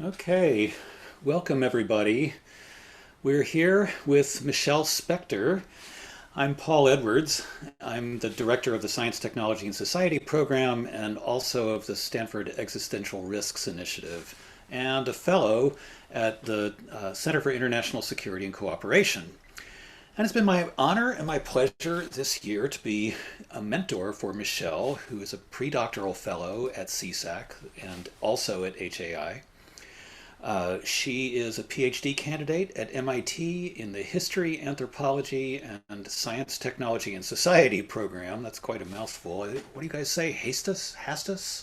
Okay, welcome everybody. We're here with Michelle Spektor. I'm Paul Edwards. I'm the director of the Science, Technology, and Society program and also of the Stanford Existential Risks Initiative and a fellow at the Center for International Security and Cooperation. And it's been my honor and my pleasure this year to be a mentor for Michelle, who is a pre-doctoral fellow at CISAC and also at HAI. She is a PhD candidate at MIT in the History, Anthropology, and Science, Technology, and Society program. That's quite a mouthful. What do you guys say? Hastus? Hastus?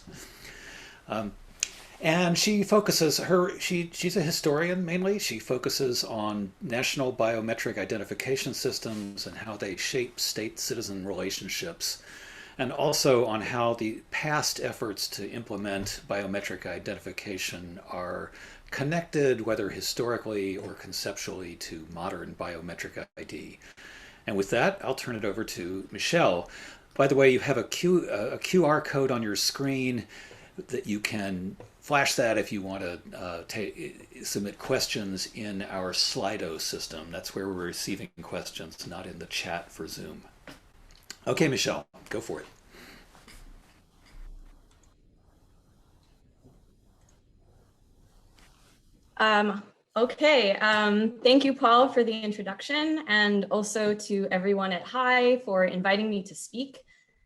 And she focuses she's a historian mainly. She focuses on national biometric identification systems and how they shape state-citizen relationships, and also on how the past efforts to implement biometric identification are connected, whether historically or conceptually, to modern biometric ID. And with that, I'll turn it over to Michelle. By the way, you have a QR code on your screen that you can flash that if you want to submit questions in our Slido system. That's where we're receiving questions, not in the chat for Zoom. Okay, Michelle, go for it. Thank you, Paul, for the introduction, and also to everyone at HAI for inviting me to speak.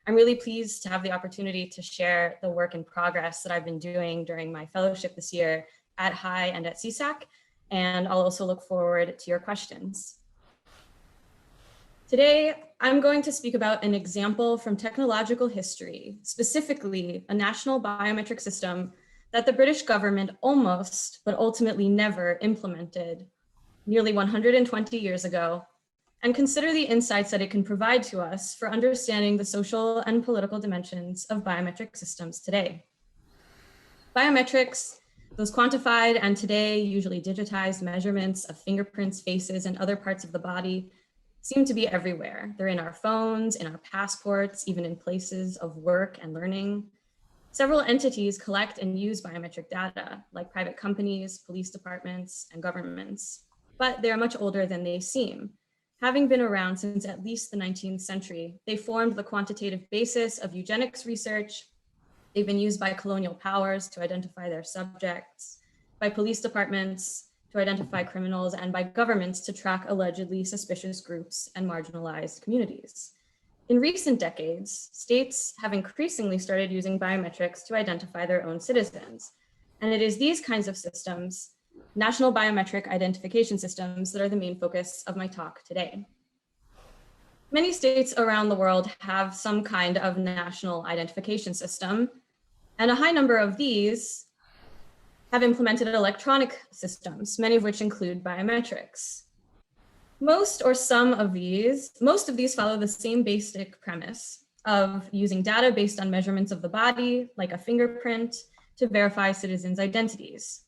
I'm really pleased to have the opportunity to share the work in progress that I've been doing during my fellowship this year at HAI and at CISAC, and I'll also look forward to your questions. Today, I'm going to speak about an example from technological history, specifically a national biometric system that the British government almost, but ultimately never implemented nearly 120 years ago, and consider the insights that it can provide to us for understanding the social and political dimensions of biometric systems today. Biometrics, those quantified and today usually digitized measurements of fingerprints, faces, and other parts of the body, seem to be everywhere. They're in our phones, in our passports, even in places of work and learning. Several entities collect and use biometric data, like private companies, police departments, and governments, but they are much older than they seem. Having been around since at least the 19th century, they formed the quantitative basis of eugenics research. They've been used by colonial powers to identify their subjects, by police departments to identify criminals, and by governments to track allegedly suspicious groups and marginalized communities. In recent decades, states have increasingly started using biometrics to identify their own citizens. And it is these kinds of systems, national biometric identification systems, that are the main focus of my talk today. Many states around the world have some kind of national identification system, and a high number of these have implemented electronic systems, many of which include biometrics. Most of these follow the same basic premise of using data based on measurements of the body, like a fingerprint, to verify citizens' identities.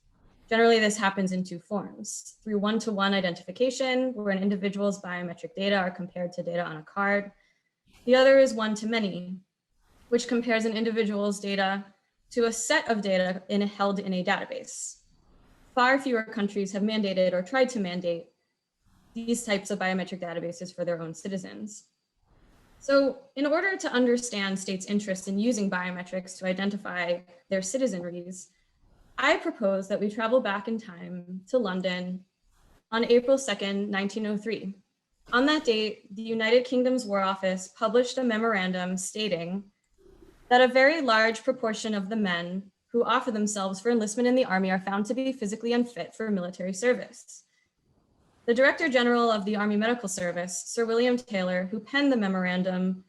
Generally, this happens in two forms: through one-to-one identification, where an individual's biometric data are compared to data on a card. The other is one-to-many, which compares an individual's data to a set of data held in a database. Far fewer countries have mandated or tried to mandate these types of biometric databases for their own citizens. So in order to understand states' interest in using biometrics to identify their citizenries, I propose that we travel back in time to London on April 2nd, 1903. On that date, the United Kingdom's War Office published a memorandum stating that a very large proportion of the men who offer themselves for enlistment in the army are found to be physically unfit for military service. The Director General of the Army Medical Service, Sir William Taylor, who penned the memorandum,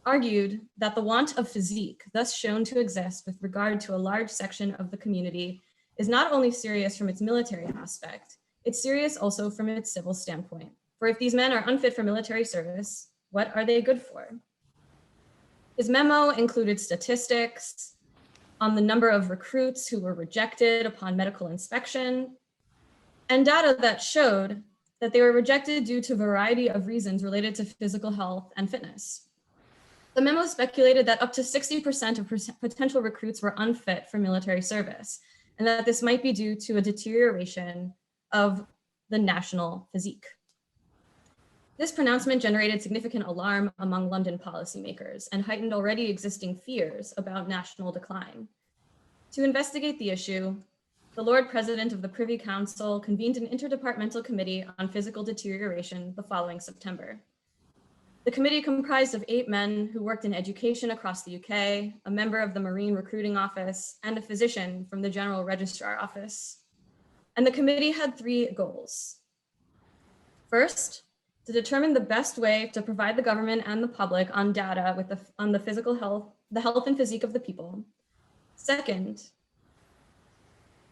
argued that the want of physique, thus shown to exist with regard to a large section of the community, is not only serious from its military aspect, it's serious also from its civil standpoint. For if these men are unfit for military service, what are they good for? His memo included statistics on the number of recruits who were rejected upon medical inspection, and data that showed that they were rejected due to a variety of reasons related to physical health and fitness. The memo speculated that up to 60% of potential recruits were unfit for military service. and that this might be due to a deterioration of the national physique. This pronouncement generated significant alarm among London policymakers and heightened already existing fears about national decline. To investigate the issue, the Lord President of the Privy Council convened an Inter-departmental Committee on Physical Deterioration the following September. The committee comprised of 8 men who worked in education across the UK, a member of the Marine Recruiting Office, and a physician from the General Registrar Office. And the committee had 3 goals. First, to determine the best way to provide the government and the public on data on the physical health, the health and physique of the people. Second,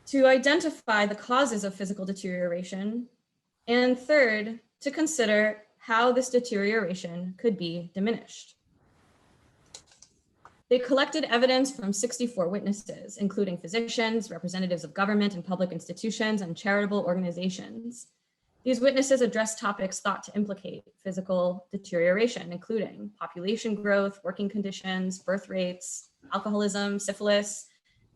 to identify the causes of physical deterioration. And third, to consider how this deterioration could be diminished. They collected evidence from 64 witnesses, including physicians, representatives of government and public institutions, and charitable organizations. These witnesses addressed topics thought to implicate physical deterioration, including population growth, working conditions, birth rates, alcoholism, syphilis,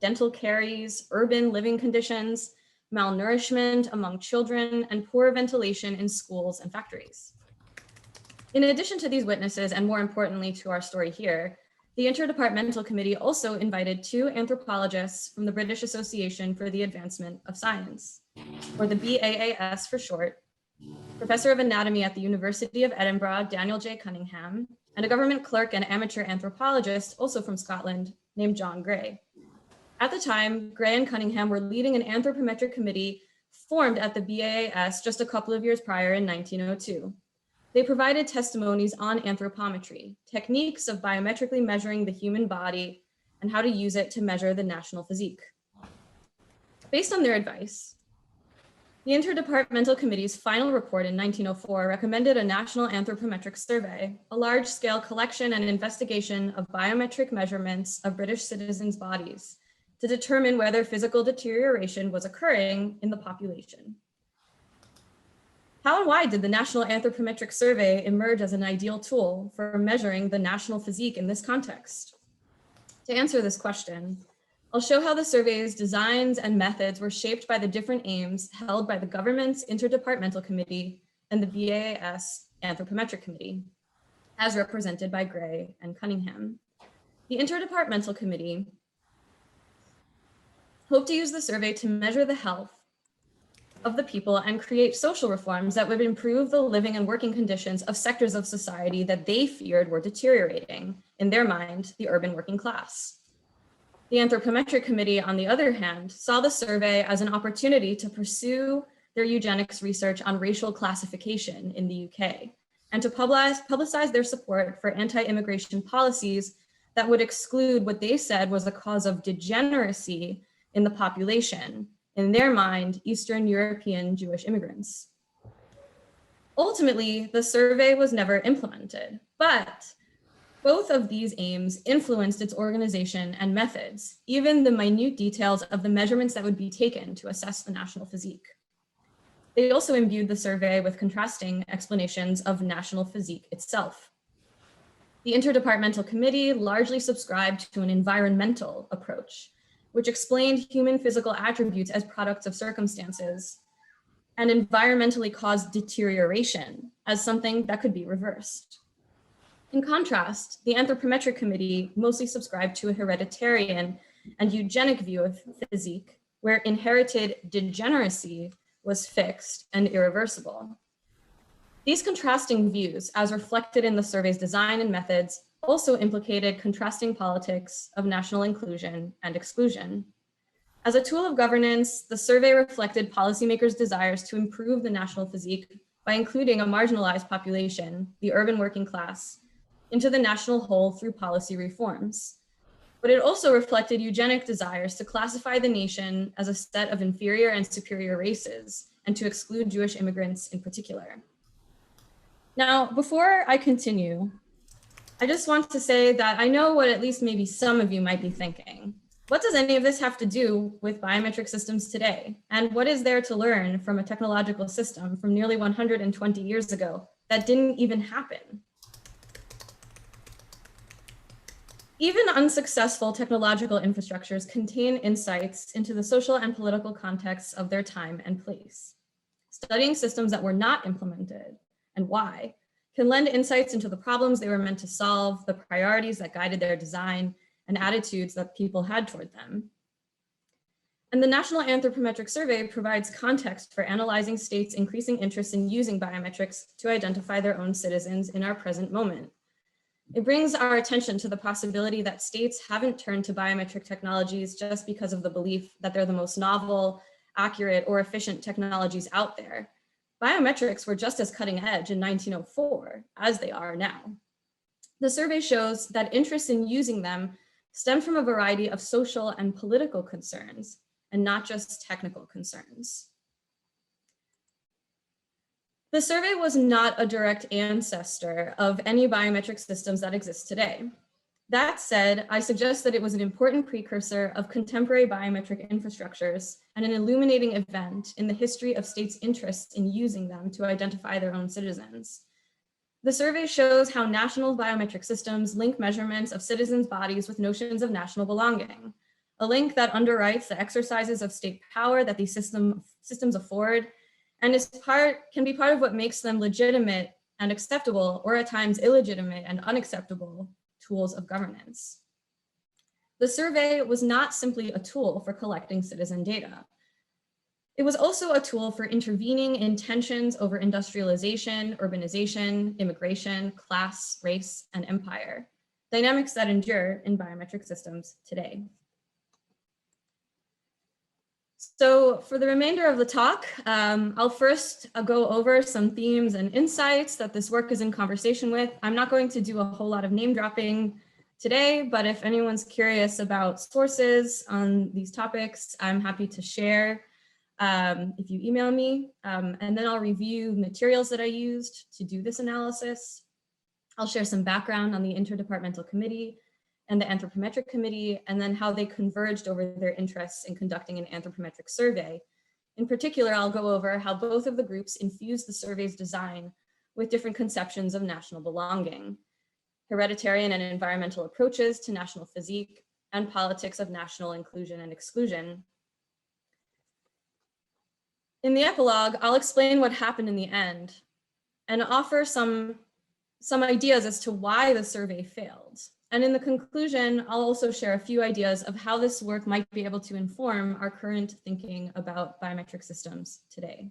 dental caries, urban living conditions, malnourishment among children, and poor ventilation in schools and factories. In addition to these witnesses, and more importantly to our story here, the Inter-departmental Committee also invited 2 anthropologists from the British Association for the Advancement of Science, or the BAAS for short, Professor of Anatomy at the University of Edinburgh, Daniel J. Cunningham, and a government clerk and amateur anthropologist, also from Scotland, named John Gray. At the time, Gray and Cunningham were leading an anthropometric committee formed at the BAAS just a couple of years prior in 1902. They provided testimonies on anthropometry, techniques of biometrically measuring the human body, and how to use it to measure the national physique. Based on their advice, the Inter-departmental Committee's final report in 1904 recommended a National Anthropometric Survey, a large-scale collection and investigation of biometric measurements of British citizens' bodies to determine whether physical deterioration was occurring in the population. How and why did the National Anthropometric Survey emerge as an ideal tool for measuring the national physique in this context? To answer this question, I'll show how the survey's designs and methods were shaped by the different aims held by the government's Inter-departmental Committee and the BAAS Anthropometric Committee, as represented by Gray and Cunningham. The Inter-departmental Committee hoped to use the survey to measure the health of the people and create social reforms that would improve the living and working conditions of sectors of society that they feared were deteriorating, in their mind, the urban working class. The Anthropometric Committee, on the other hand, saw the survey as an opportunity to pursue their eugenics research on racial classification in the UK and to publicize their support for anti-immigration policies that would exclude what they said was a cause of degeneracy in the population, in their mind, Eastern European Jewish immigrants. Ultimately, the survey was never implemented, but both of these aims influenced its organization and methods, even the minute details of the measurements that would be taken to assess the national physique. They also imbued the survey with contrasting explanations of national physique itself. The Inter-departmental Committee largely subscribed to an environmental approach, which explained human physical attributes as products of circumstances and environmentally caused deterioration as something that could be reversed. In contrast, the Anthropometric Committee mostly subscribed to a hereditarian and eugenic view of physique, where inherited degeneracy was fixed and irreversible. These contrasting views, as reflected in the survey's design and methods, also implicated contrasting politics of national inclusion and exclusion. As a tool of governance, the survey reflected policymakers' desires to improve the national physique by including a marginalized population, the urban working class, into the national whole through policy reforms. But it also reflected eugenic desires to classify the nation as a set of inferior and superior races and to exclude Jewish immigrants in particular. Now, before I continue, I just want to say that I know what at least maybe some of you might be thinking. What does any of this have to do with biometric systems today? And what is there to learn from a technological system from nearly 120 years ago that didn't even happen? Even unsuccessful technological infrastructures contain insights into the social and political contexts of their time and place. Studying systems that were not implemented and why can lend insights into the problems they were meant to solve, the priorities that guided their design, and attitudes that people had toward them. And the National Anthropometric Survey provides context for analyzing states' increasing interest in using biometrics to identify their own citizens in our present moment. It brings our attention to the possibility that states haven't turned to biometric technologies just because of the belief that they're the most novel, accurate, or efficient technologies out there. Biometrics were just as cutting edge in 1904 as they are now. The survey shows that interest in using them stemmed from a variety of social and political concerns, and not just technical concerns. The survey was not a direct ancestor of any biometric systems that exist today. That said, I suggest that it was an important precursor of contemporary biometric infrastructures and an illuminating event in the history of states' interests in using them to identify their own citizens. The survey shows how national biometric systems link measurements of citizens' bodies with notions of national belonging, a link that underwrites the exercises of state power that these systems afford, and can be part of what makes them legitimate and acceptable, or at times illegitimate and unacceptable, tools of governance. The survey was not simply a tool for collecting citizen data. It was also a tool for intervening in tensions over industrialization, urbanization, immigration, class, race, and empire, dynamics that endure in biometric systems today. So for the remainder of the talk, I'll first go over some themes and insights that this work is in conversation with. I'm not going to do a whole lot of name dropping today, but if anyone's curious about sources on these topics, I'm happy to share if you email me. And then I'll review materials that I used to do this analysis. I'll share some background on the Inter-departmental Committee and the Anthropometric Committee, and then how they converged over their interests in conducting an anthropometric survey. In particular, I'll go over how both of the groups infused the survey's design with different conceptions of national belonging, hereditarian and environmental approaches to national physique, and politics of national inclusion and exclusion. In the epilogue, I'll explain what happened in the end and offer some ideas as to why the survey failed. And in the conclusion, I'll also share a few ideas of how this work might be able to inform our current thinking about biometric systems today.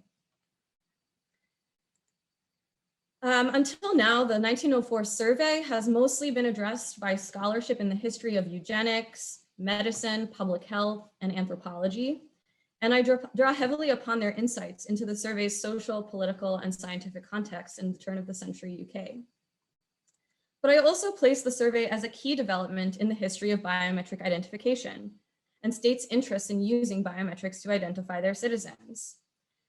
Until now, the 1904 survey has mostly been addressed by scholarship in the history of eugenics, medicine, public health, and anthropology. And I draw heavily upon their insights into the survey's social, political, and scientific context in the turn of the century UK. But I also place the survey as a key development in the history of biometric identification and states' interest in using biometrics to identify their citizens.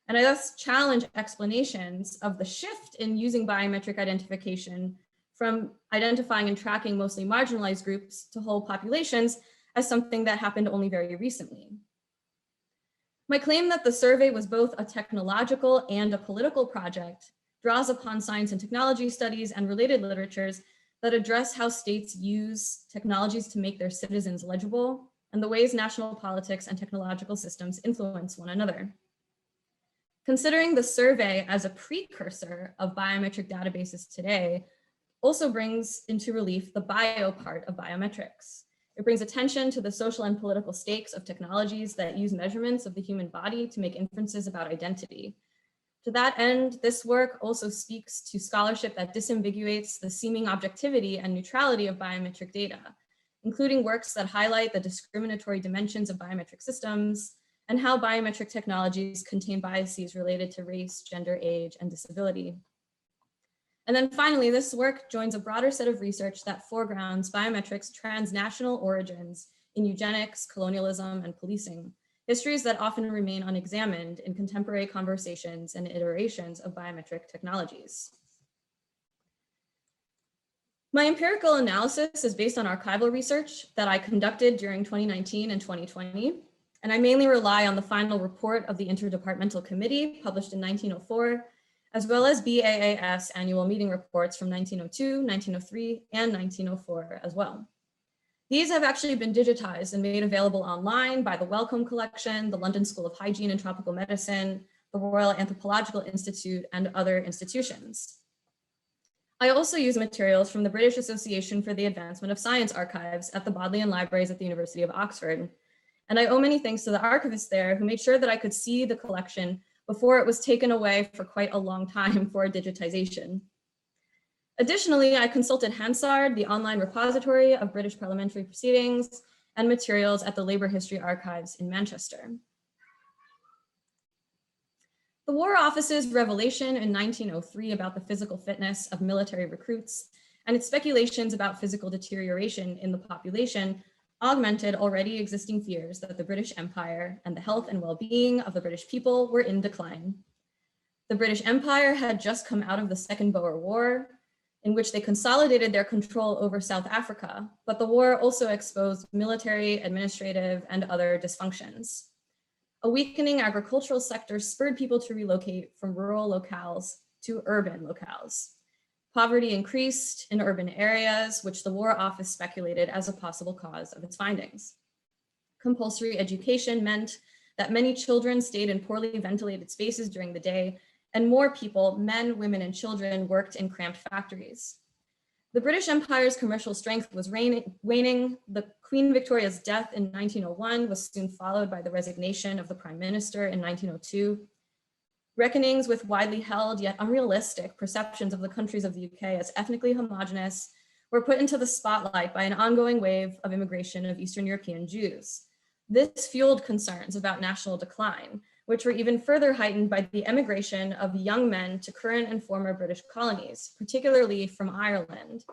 And I thus challenge explanations of the shift in using biometric identification from identifying and tracking mostly marginalized groups to whole populations as something that happened only very recently. My claim that the survey was both a technological and a political project draws upon science and technology studies and related literatures that address how states use technologies to make their citizens legible and the ways national politics and technological systems influence one another. Considering the survey as a precursor of biometric databases today also brings into relief the bio part of biometrics. It brings attention to the social and political stakes of technologies that use measurements of the human body to make inferences about identity. To that end, this work also speaks to scholarship that disambiguates the seeming objectivity and neutrality of biometric data, including works that highlight the discriminatory dimensions of biometric systems and how biometric technologies contain biases related to race, gender, age, and disability. And then finally, this work joins a broader set of research that foregrounds biometrics' transnational origins in eugenics, colonialism, and policing, histories that often remain unexamined in contemporary conversations and iterations of biometric technologies. My empirical analysis is based on archival research that I conducted during 2019 and 2020, and I mainly rely on the final report of the Inter-departmental Committee published in 1904, as well as BAAS annual meeting reports from 1902, 1903, and 1904 as well. These have actually been digitized and made available online by the Wellcome Collection, the London School of Hygiene and Tropical Medicine, the Royal Anthropological Institute, and other institutions. I also use materials from the British Association for the Advancement of Science archives at the Bodleian Libraries at the University of Oxford. And I owe many thanks to the archivist there who made sure that I could see the collection before it was taken away for quite a long time for digitization. Additionally, I consulted Hansard, the online repository of British parliamentary proceedings and materials at the Labour History Archives in Manchester. The War Office's revelation in 1903 about the physical fitness of military recruits and its speculations about physical deterioration in the population augmented already existing fears that the British Empire and the health and well-being of the British people were in decline. The British Empire had just come out of the Second Boer War, in which they consolidated their control over South Africa, but the war also exposed military, administrative, and other dysfunctions. A weakening agricultural sector spurred people to relocate from rural locales to urban locales. Poverty increased in urban areas, which the War Office speculated as a possible cause of its findings. Compulsory education meant that many children stayed in poorly ventilated spaces during the day, and more people, men, women, and children, worked in cramped factories. The British Empire's commercial strength was waning. The Queen Victoria's death in 1901 was soon followed by the resignation of the Prime Minister in 1902. Reckonings with widely held yet unrealistic perceptions of the countries of the UK as ethnically homogenous were put into the spotlight by an ongoing wave of immigration of Eastern European Jews. This fueled concerns about national decline, which were even further heightened by the emigration of young men to current and former British colonies, particularly from Ireland,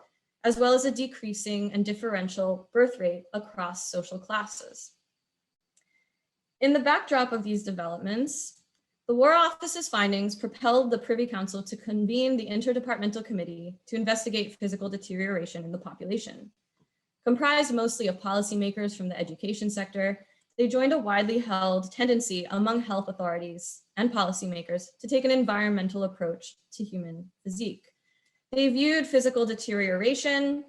as well as a decreasing and differential birth rate across social classes. In the backdrop of these developments, the War Office's findings propelled the Privy Council to convene the Inter-departmental Committee to investigate physical deterioration in the population. Comprised mostly of policymakers from the education sector, they joined a widely held tendency among health authorities and policymakers to take an environmental approach to human physique. They viewed physical deterioration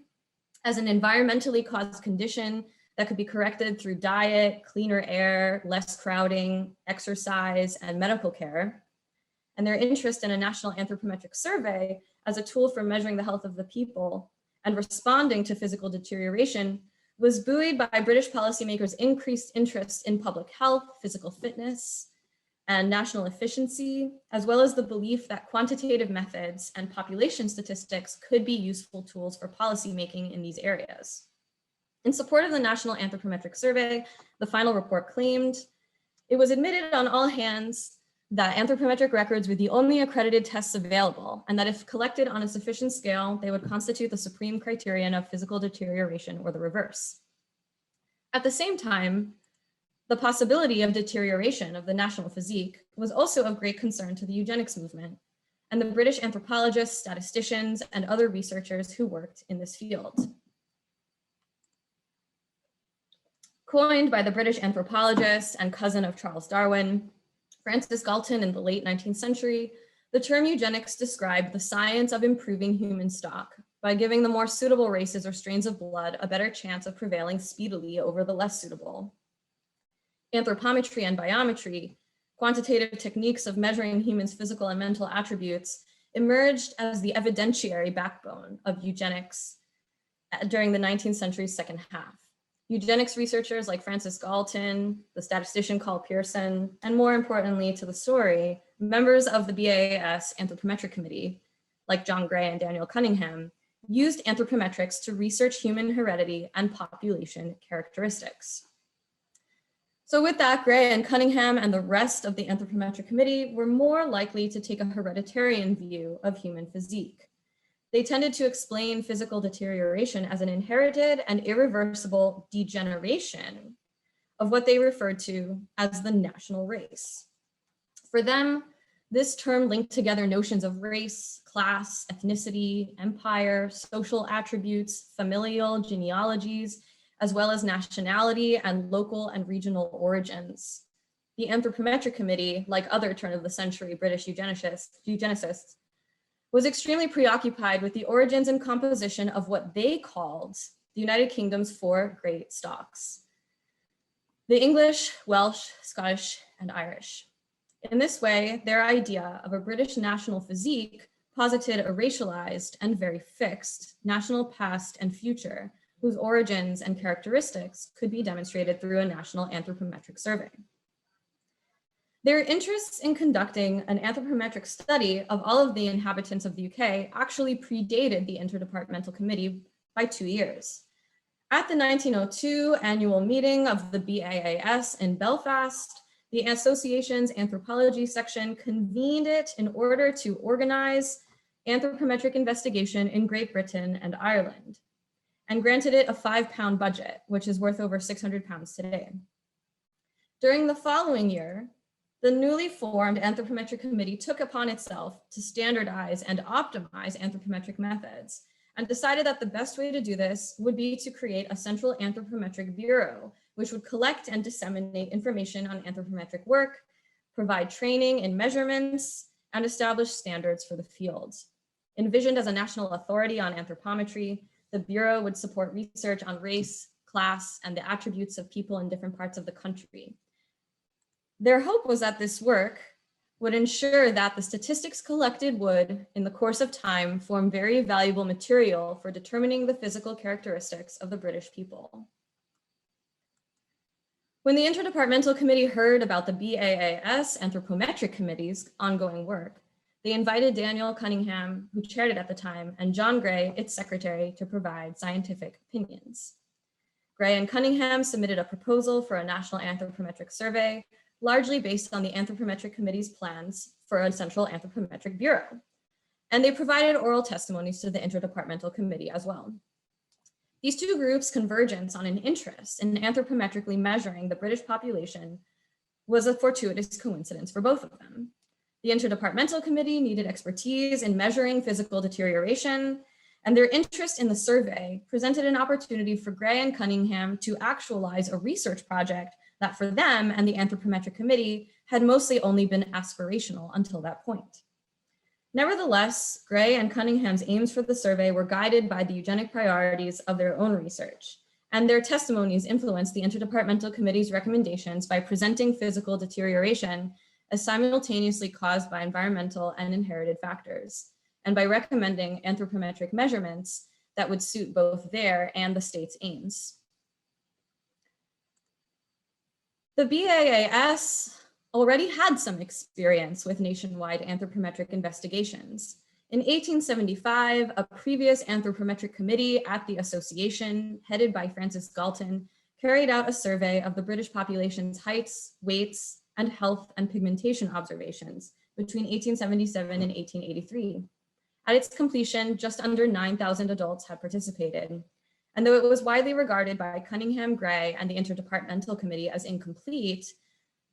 as an environmentally caused condition that could be corrected through diet, cleaner air, less crowding, exercise, and medical care. And their interest in a National Anthropometric Survey as a tool for measuring the health of the people and responding to physical deterioration was buoyed by British policymakers' increased interest in public health, physical fitness, and national efficiency, as well as the belief that quantitative methods and population statistics could be useful tools for policymaking in these areas. In support of the National Anthropometric Survey, the final report claimed, it was admitted on all hands that anthropometric records were the only accredited tests available, and that if collected on a sufficient scale, they would constitute the supreme criterion of physical deterioration or the reverse. At the same time, the possibility of deterioration of the national physique was also of great concern to the eugenics movement and the British anthropologists, statisticians, and other researchers who worked in this field. Coined by the British anthropologist and cousin of Charles Darwin, Francis Galton in the late 19th century, the term eugenics described the science of improving human stock by giving the more suitable races or strains of blood a better chance of prevailing speedily over the less suitable. Anthropometry and biometry, quantitative techniques of measuring humans' physical and mental attributes, emerged as the evidentiary backbone of eugenics during the 19th century's second half. Eugenics researchers like Francis Galton, the statistician Carl Pearson, and more importantly to the story, members of the BAAS Anthropometric Committee, like John Gray and Daniel Cunningham, used anthropometrics to research human heredity and population characteristics. So with that, Gray and Cunningham and the rest of the Anthropometric Committee were more likely to take a hereditarian view of human physique. They tended to explain physical deterioration as an inherited and irreversible degeneration of what they referred to as the national race. For them, this term linked together notions of race, class, ethnicity, empire, social attributes, familial genealogies, as well as nationality and local and regional origins. The Anthropometric Committee, like other turn-of-the-century British eugenicists, was extremely preoccupied with the origins and composition of what they called the United Kingdom's 4 great stocks: the English, Welsh, Scottish, and Irish. In this way, their idea of a British national physique posited a racialized and very fixed national past and future, whose origins and characteristics could be demonstrated through a national anthropometric survey. Their interests in conducting an anthropometric study of all of the inhabitants of the UK actually predated the Inter-departmental Committee by 2 years. At the 1902 annual meeting of the BAAS in Belfast, the association's anthropology section convened it in order to organize anthropometric investigation in Great Britain and Ireland, and granted it a £5 budget, which is worth over £600 today. During the following year, the newly formed Anthropometric Committee took upon itself to standardize and optimize anthropometric methods, and decided that the best way to do this would be to create a central anthropometric bureau, which would collect and disseminate information on anthropometric work, provide training in measurements, and establish standards for the field. Envisioned as a national authority on anthropometry, the Bureau would support research on race, class, and the attributes of people in different parts of the country. Their hope was that this work would ensure that the statistics collected would, in the course of time, form very valuable material for determining the physical characteristics of the British people. When the Inter-departmental Committee heard about the BAAS Anthropometric Committee's ongoing work, they invited Daniel Cunningham, who chaired it at the time, and John Gray, its secretary, to provide scientific opinions. Gray and Cunningham submitted a proposal for a national anthropometric survey, largely based on the Anthropometric Committee's plans for a central anthropometric bureau. And they provided oral testimonies to the Inter-departmental Committee as well. These two groups' convergence on an interest in anthropometrically measuring the British population was a fortuitous coincidence for both of them. The Inter-departmental Committee needed expertise in measuring physical deterioration, and their interest in the survey presented an opportunity for Gray and Cunningham to actualize a research project that for them and the Anthropometric Committee had mostly only been aspirational until that point. Nevertheless, Gray and Cunningham's aims for the survey were guided by the eugenic priorities of their own research, and their testimonies influenced the Inter-departmental Committee's recommendations by presenting physical deterioration as simultaneously caused by environmental and inherited factors, and by recommending anthropometric measurements that would suit both their and the state's aims. The BAAS already had some experience with nationwide anthropometric investigations. In 1875, a previous anthropometric committee at the association, headed by Francis Galton, carried out a survey of the British population's heights, weights, and health and pigmentation observations between 1877 and 1883. At its completion, just under 9,000 adults had participated. And though it was widely regarded by Cunningham, Gray, and the Inter-departmental Committee as incomplete,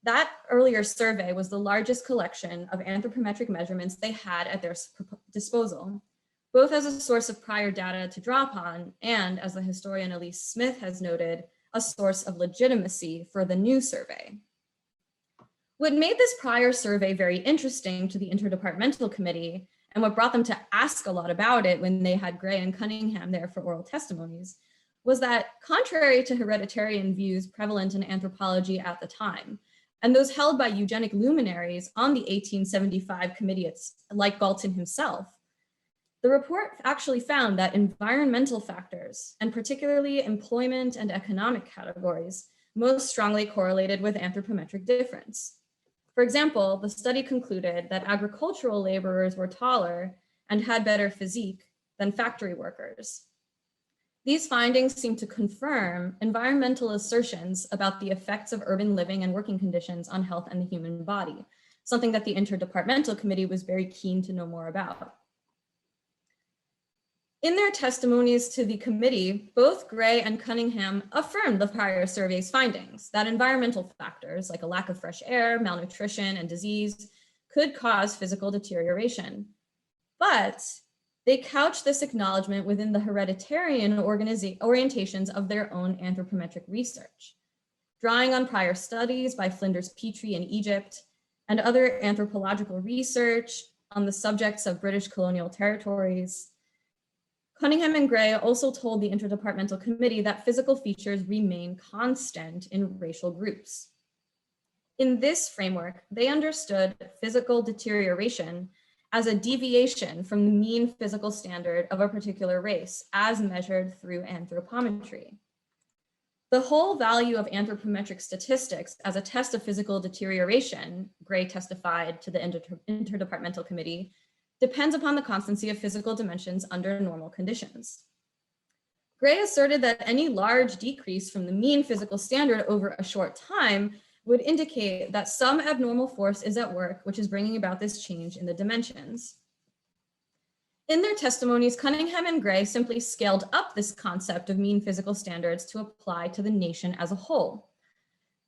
that earlier survey was the largest collection of anthropometric measurements they had at their disposal, both as a source of prior data to draw upon and, as the historian Elise Smith has noted, a source of legitimacy for the new survey. What made this prior survey very interesting to the Inter-departmental Committee, and what brought them to ask a lot about it when they had Gray and Cunningham there for oral testimonies, was that contrary to hereditarian views prevalent in anthropology at the time, and those held by eugenic luminaries on the 1875 committee, like Galton himself, the report actually found that environmental factors, and particularly employment and economic categories, most strongly correlated with anthropometric difference. For example, the study concluded that agricultural laborers were taller and had better physique than factory workers. These findings seem to confirm environmental assertions about the effects of urban living and working conditions on health and the human body, something that the Inter-departmental Committee was very keen to know more about. In their testimonies to the committee, both Gray and Cunningham affirmed the prior survey's findings that environmental factors like a lack of fresh air, malnutrition, and disease could cause physical deterioration. But they couched this acknowledgement within the hereditarian orientations of their own anthropometric research, drawing on prior studies by Flinders Petrie in Egypt and other anthropological research on the subjects of British colonial territories. Cunningham and Gray also told the Inter-departmental Committee that physical features remain constant in racial groups. In this framework, they understood physical deterioration as a deviation from the mean physical standard of a particular race as measured through anthropometry. The whole value of anthropometric statistics as a test of physical deterioration, Gray testified to the Interdepartmental Committee, depends upon the constancy of physical dimensions under normal conditions. Gray asserted that any large decrease from the mean physical standard over a short time would indicate that some abnormal force is at work, which is bringing about this change in the dimensions. In their testimonies, Cunningham and Gray simply scaled up this concept of mean physical standards to apply to the nation as a whole.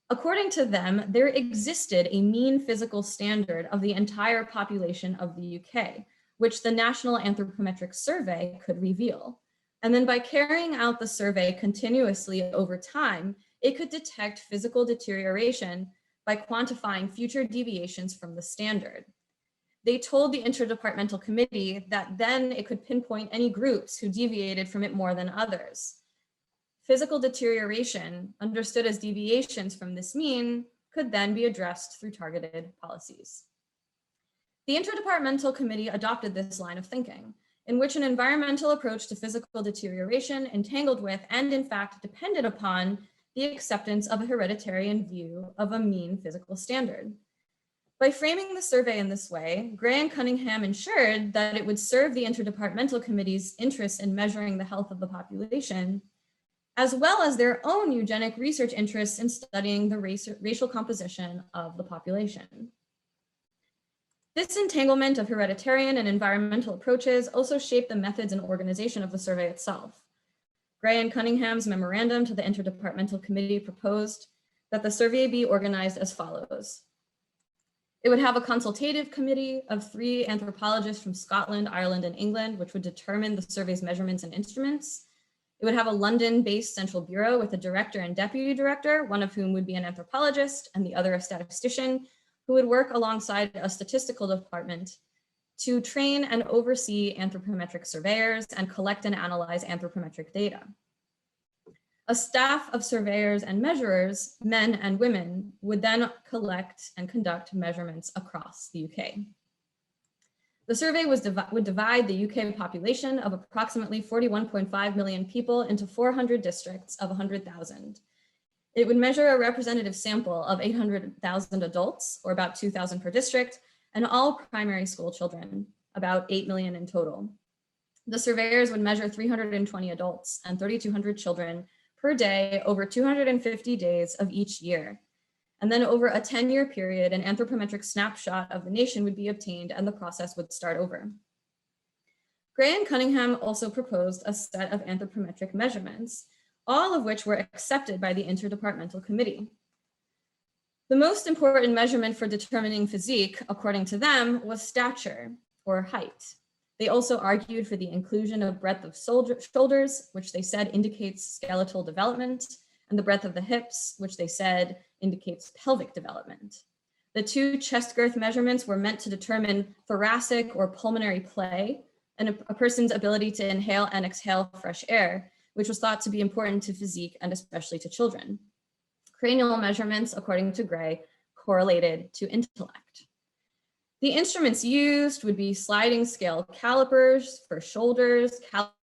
According to them, there existed a mean physical standard of the entire population of the UK, which the National Anthropometric Survey could reveal. And then by carrying out the survey continuously over time, it could detect physical deterioration by quantifying future deviations from the standard. They told the Interdepartmental Committee that then it could pinpoint any groups who deviated from it more than others. Physical deterioration, understood as deviations from this mean, could then be addressed through targeted policies. The Interdepartmental Committee adopted this line of thinking, in which an environmental approach to physical deterioration entangled with and in fact depended upon the acceptance of a hereditarian view of a mean physical standard. By framing the survey in this way, Gray and Cunningham ensured that it would serve the Interdepartmental Committee's interest in measuring the health of the population, as well as their own eugenic research interests in studying the racial composition of the population. This entanglement of hereditarian and environmental approaches also shaped the methods and organization of the survey itself. Gray and Cunningham's memorandum to the Interdepartmental Committee proposed that the survey be organized as follows. It would have a consultative committee of 3 anthropologists from Scotland, Ireland, and England, which would determine the survey's measurements and instruments. It would have a London-based central bureau with a director and deputy director, one of whom would be an anthropologist and the other a statistician, who would work alongside a statistical department to train and oversee anthropometric surveyors and collect and analyze anthropometric data. A staff of surveyors and measurers, men and women, would then collect and conduct measurements across the UK. The survey would divide the UK population of approximately 41.5 million people into 400 districts of 100,000. It would measure a representative sample of 800,000 adults, or about 2,000 per district, and all primary school children, about 8 million in total. The surveyors would measure 320 adults and 3,200 children per day over 250 days of each year. And then over a 10-year period, an anthropometric snapshot of the nation would be obtained and the process would start over. Gray and Cunningham also proposed a set of anthropometric measurements, all of which were accepted by the Interdepartmental Committee. The most important measurement for determining physique, according to them, was stature, or height. They also argued for the inclusion of breadth of shoulders, which they said indicates skeletal development, and the breadth of the hips, which they said indicates pelvic development. The 2 chest girth measurements were meant to determine thoracic or pulmonary play and a person's ability to inhale and exhale fresh air, which was thought to be important to physique and especially to children. Cranial measurements, according to Gray, correlated to intellect. The instruments used would be sliding scale calipers for shoulders,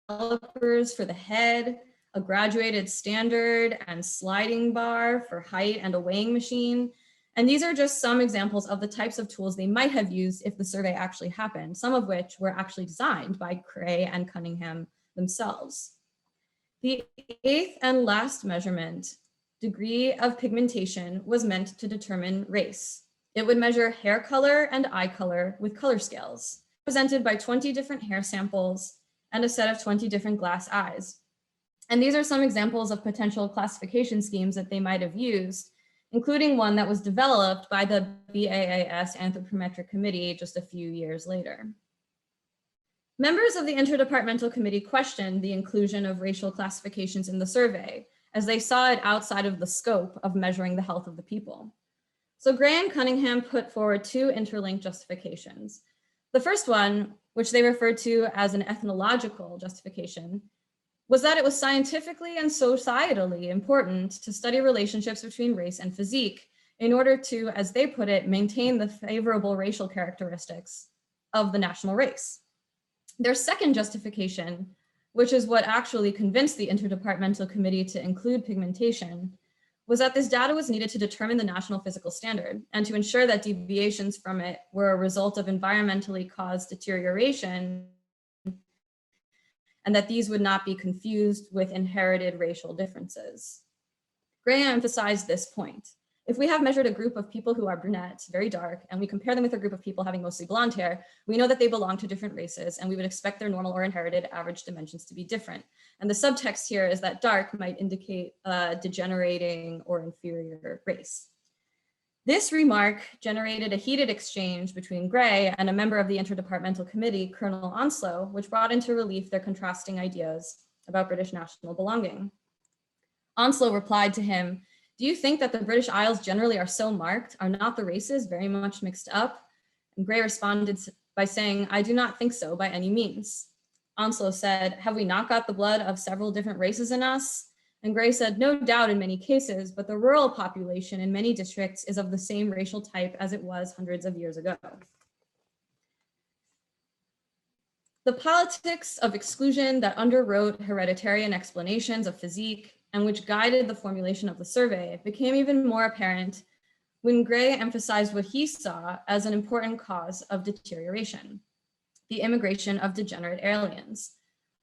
calipers for the head, a graduated standard and sliding bar for height, and a weighing machine. And these are just some examples of the types of tools they might have used if the survey actually happened, some of which were actually designed by Gray and Cunningham themselves. The 8th and last measurement, degree of pigmentation, was meant to determine race. It would measure hair color and eye color with color scales, presented by 20 different hair samples and a set of 20 different glass eyes. And these are some examples of potential classification schemes that they might have used, including one that was developed by the BAAS Anthropometric Committee just a few years later. Members of the Interdepartmental Committee questioned the inclusion of racial classifications in the survey, as they saw it outside of the scope of measuring the health of the people. So Gray and Cunningham put forward 2 interlinked justifications. The first one which they referred to as an ethnological justification, was that it was scientifically and societally important to study relationships between race and physique in order to, as they put it, maintain the favorable racial characteristics of the national race. Their second justification, which is what actually convinced the Interdepartmental Committee to include pigmentation, was that this data was needed to determine the national physical standard and to ensure that deviations from it were a result of environmentally caused deterioration and that these would not be confused with inherited racial differences. Gray emphasized this point. If we have measured a group of people who are brunette, very dark, and we compare them with a group of people having mostly blonde hair, we know that they belong to different races, and we would expect their normal or inherited average dimensions to be different. And the subtext here is that dark might indicate a degenerating or inferior race. This remark generated a heated exchange between Gray and a member of the Interdepartmental Committee, Colonel Onslow, which brought into relief their contrasting ideas about British national belonging. Onslow replied to him, "Do you think that the British Isles generally are so marked? Are not the races very much mixed up?" And Gray responded by saying, "I do not think so by any means." Onslow said, "Have we not got the blood of several different races in us?" And Gray said, "No doubt in many cases, but the rural population in many districts is of the same racial type as it was hundreds of years ago." The politics of exclusion that underwrote hereditarian explanations of physique and which guided the formulation of the survey became even more apparent when Gray emphasized what he saw as an important cause of deterioration: the immigration of degenerate aliens.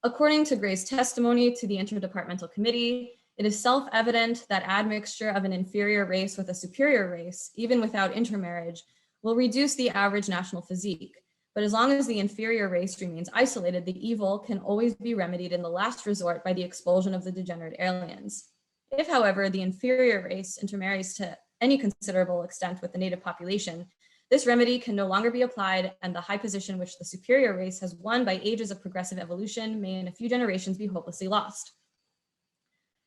According to Gray's testimony to the Interdepartmental Committee, it is self-evident that admixture of an inferior race with a superior race, even without intermarriage, will reduce the average national physique. But as long as the inferior race remains isolated, the evil can always be remedied in the last resort by the expulsion of the degenerate aliens. If, however, the inferior race intermarries to any considerable extent with the native population, this remedy can no longer be applied, and the high position which the superior race has won by ages of progressive evolution may in a few generations be hopelessly lost.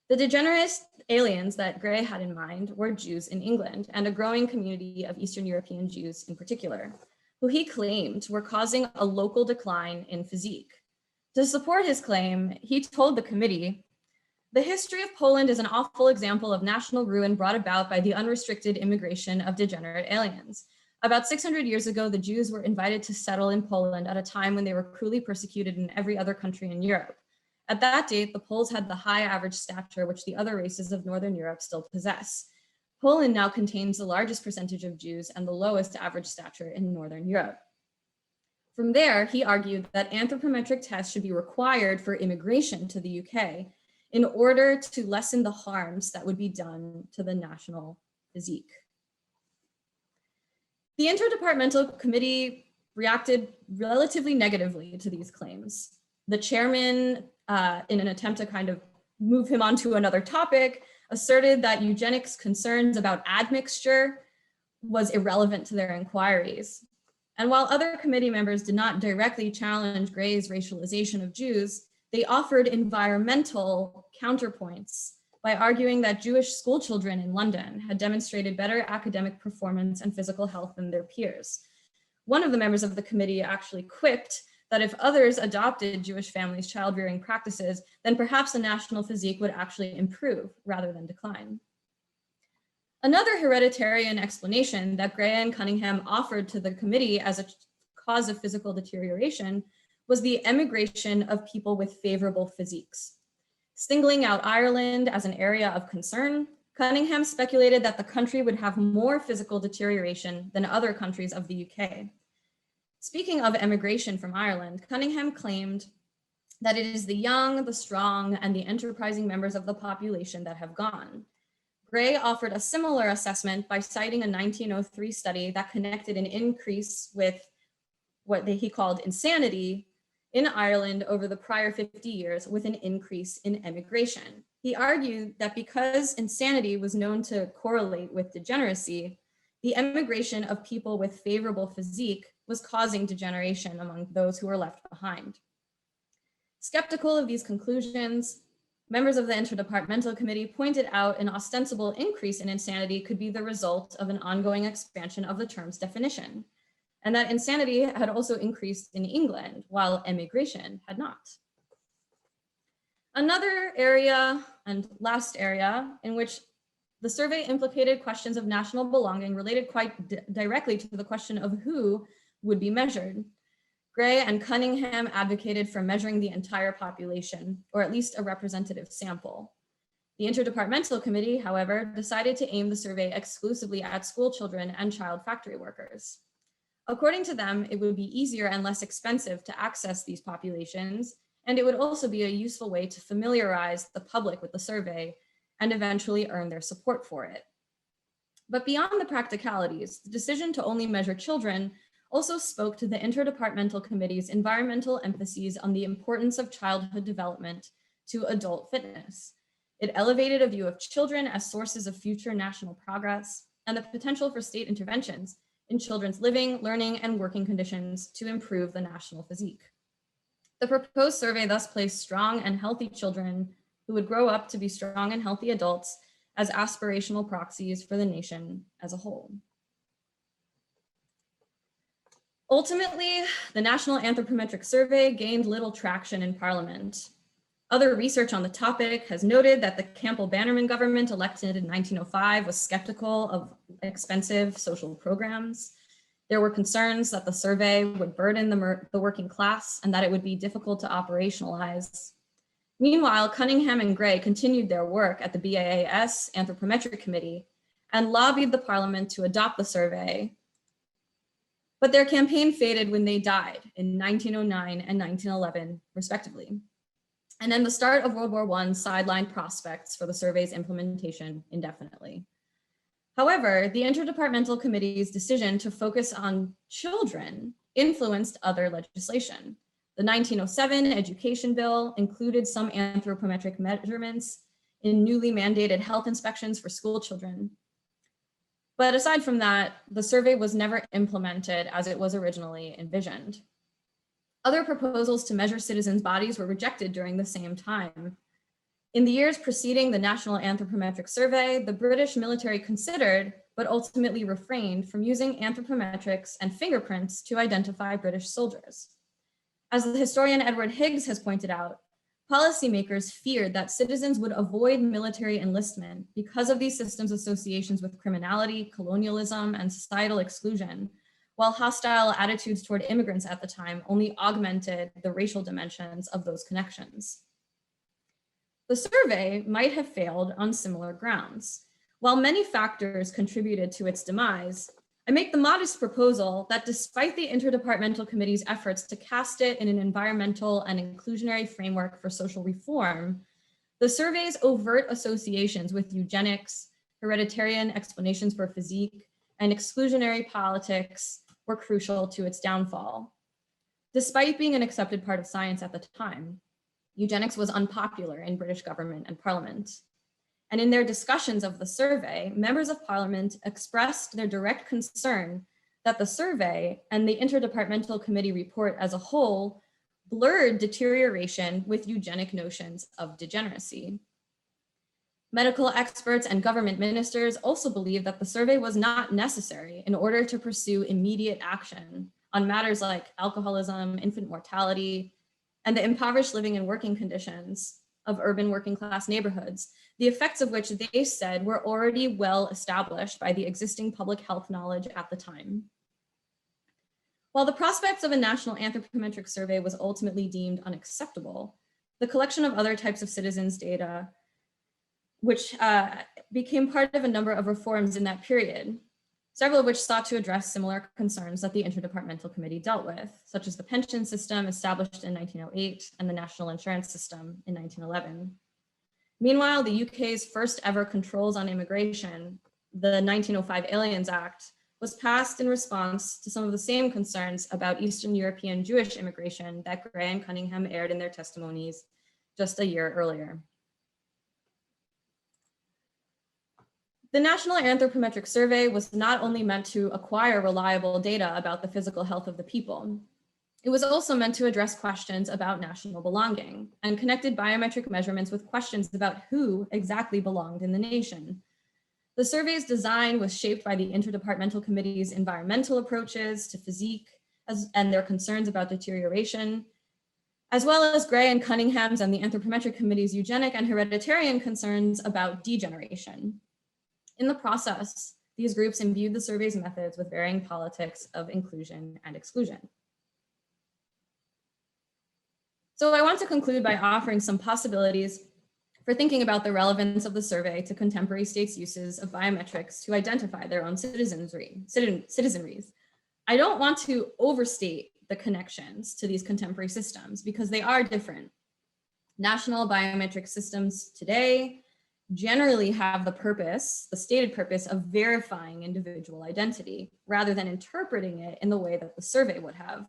The degenerate aliens that Gray had in mind were Jews in England and a growing community of Eastern European Jews in particular, who he claimed were causing a local decline in physique. To support his claim, he told the committee, "The history of Poland is an awful example of national ruin brought about by the unrestricted immigration of degenerate aliens. About 600 years ago, the Jews were invited to settle in Poland at a time when they were cruelly persecuted in every other country in Europe. At that date, the Poles had the high average stature which the other races of Northern Europe still possess. Poland now contains the largest percentage of Jews and the lowest average stature in Northern Europe." From there, he argued that anthropometric tests should be required for immigration to the UK in order to lessen the harms that would be done to the national physique. The Interdepartmental Committee reacted relatively negatively to these claims. The chairman, in an attempt to kind of move him onto another topic, asserted that eugenics concerns about admixture was irrelevant to their inquiries. And while other committee members did not directly challenge Gray's racialization of Jews, they offered environmental counterpoints by arguing that Jewish school children in London had demonstrated better academic performance and physical health than their peers. One of the members of the committee actually quipped that if others adopted Jewish families' child-rearing practices, then perhaps the national physique would actually improve rather than decline. Another hereditarian explanation that Gray and Cunningham offered to the committee as a cause of physical deterioration was the emigration of people with favorable physiques. Singling out Ireland as an area of concern, Cunningham speculated that the country would have more physical deterioration than other countries of the UK. Speaking of emigration from Ireland, Cunningham claimed that it is the young, the strong, and the enterprising members of the population that have gone. Gray offered a similar assessment by citing a 1903 study that connected an increase with what he called insanity in Ireland over the prior 50 years with an increase in emigration. He argued that because insanity was known to correlate with degeneracy, the emigration of people with favorable physique was causing degeneration among those who were left behind. Skeptical of these conclusions, members of the Interdepartmental Committee pointed out an ostensible increase in insanity could be the result of an ongoing expansion of the term's definition. and that insanity had also increased in England, while emigration had not. Another area, and last area, in which the survey implicated questions of national belonging related quite directly to the question of who would be measured. Gray and Cunningham advocated for measuring the entire population, or at least a representative sample. The Inter-departmental Committee, however, decided to aim the survey exclusively at school children and child factory workers. According to them, it would be easier and less expensive to access these populations, and it would also be a useful way to familiarize the public with the survey and eventually earn their support for it. But beyond the practicalities, the decision to only measure children also spoke to the Inter-departmental Committee's environmental emphases on the importance of childhood development to adult fitness. It elevated a view of children as sources of future national progress and the potential for state interventions in children's living, learning, and working conditions to improve the national physique. The proposed survey thus placed strong and healthy children who would grow up to be strong and healthy adults as aspirational proxies for the nation as a whole. Ultimately, the National Anthropometric Survey gained little traction in Parliament. Other research on the topic has noted that the Campbell-Bannerman government elected in 1905 was skeptical of expensive social programs. There were concerns that the survey would burden the working class and that it would be difficult to operationalize. Meanwhile, Cunningham and Gray continued their work at the BAAS Anthropometric Committee and lobbied the Parliament to adopt the survey. But their campaign faded when they died in 1909 and 1911, respectively. And then the start of World War I sidelined prospects for the survey's implementation indefinitely. However, the Inter-departmental Committee's decision to focus on children influenced other legislation. The 1907 Education Bill included some anthropometric measurements in newly mandated health inspections for school children. But aside from that, the survey was never implemented as it was originally envisioned. Other proposals to measure citizens' bodies were rejected during the same time. In the years preceding the National Anthropometric Survey, the British military considered, but ultimately refrained from using anthropometrics and fingerprints to identify British soldiers. As the historian Edward Higgs has pointed out, policymakers feared that citizens would avoid military enlistment because of these systems' associations with criminality, colonialism, and societal exclusion, while hostile attitudes toward immigrants at the time only augmented the racial dimensions of those connections. The survey might have failed on similar grounds. While many factors contributed to its demise, I make the modest proposal that despite the Inter-departmental Committee's efforts to cast it in an environmental and inclusionary framework for social reform, the survey's overt associations with eugenics, hereditarian explanations for physique, and exclusionary politics were crucial to its downfall. Despite being an accepted part of science at the time, eugenics was unpopular in British government and parliament. And in their discussions of the survey, members of parliament expressed their direct concern that the survey and the Inter-departmental Committee report as a whole blurred deterioration with eugenic notions of degeneracy. Medical experts and government ministers also believed that the survey was not necessary in order to pursue immediate action on matters like alcoholism, infant mortality, and the impoverished living and working conditions of urban working class neighborhoods, the effects of which they said were already well established by the existing public health knowledge at the time. While the prospects of a national anthropometric survey was ultimately deemed unacceptable, the collection of other types of citizens' data, which became part of a number of reforms in that period, several of which sought to address similar concerns that the Inter-departmental Committee dealt with, such as the pension system established in 1908 and the national insurance system in 1911. Meanwhile, the UK's first ever controls on immigration, the 1905 Aliens Act, was passed in response to some of the same concerns about Eastern European Jewish immigration that Gray and Cunningham aired in their testimonies just a year earlier. The National Anthropometric Survey was not only meant to acquire reliable data about the physical health of the people, it was also meant to address questions about national belonging and connected biometric measurements with questions about who exactly belonged in the nation. The survey's design was shaped by the Inter-departmental Committee's environmental approaches to physique and their concerns about deterioration, as well as Gray and Cunningham's and the Anthropometric Committee's eugenic and hereditarian concerns about degeneration. In the process, these groups imbued the survey's methods with varying politics of inclusion and exclusion. So I want to conclude by offering some possibilities for thinking about the relevance of the survey to contemporary states' uses of biometrics to identify their own citizenries. I don't want to overstate the connections to these contemporary systems because they are different. National biometric systems today generally have the stated purpose of verifying individual identity rather than interpreting it in the way that the survey would have.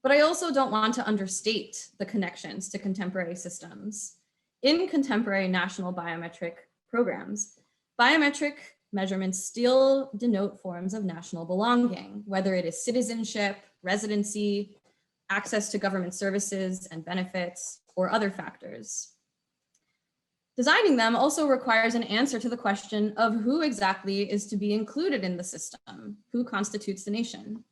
But I also don't want to understate the connections to contemporary systems. In contemporary national biometric programs, biometric measurements still denote forms of national belonging, whether it is citizenship, residency, access to government services and benefits, or other factors. Designing them also requires an answer to the question of who exactly is to be included in the system, who constitutes the nation.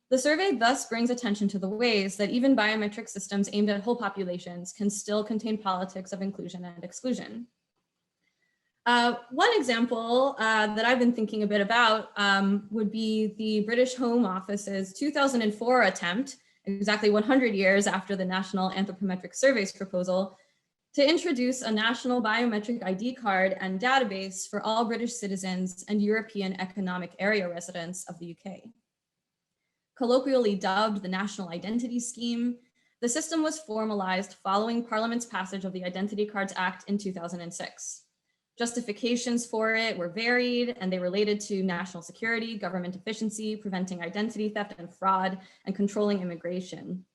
The survey thus brings attention to the ways that even biometric systems aimed at whole populations can still contain politics of inclusion and exclusion. One example that I've been thinking a bit about would be the British Home Office's 2004 attempt, exactly 100 years after the National Anthropometric Survey's proposal, to introduce a national biometric ID card and database for all British citizens and European Economic Area residents of the UK. Colloquially dubbed the National Identity Scheme, the system was formalized following Parliament's passage of the Identity Cards Act in 2006. Justifications for it were varied, and they related to national security, government efficiency, preventing identity theft and fraud, and controlling immigration,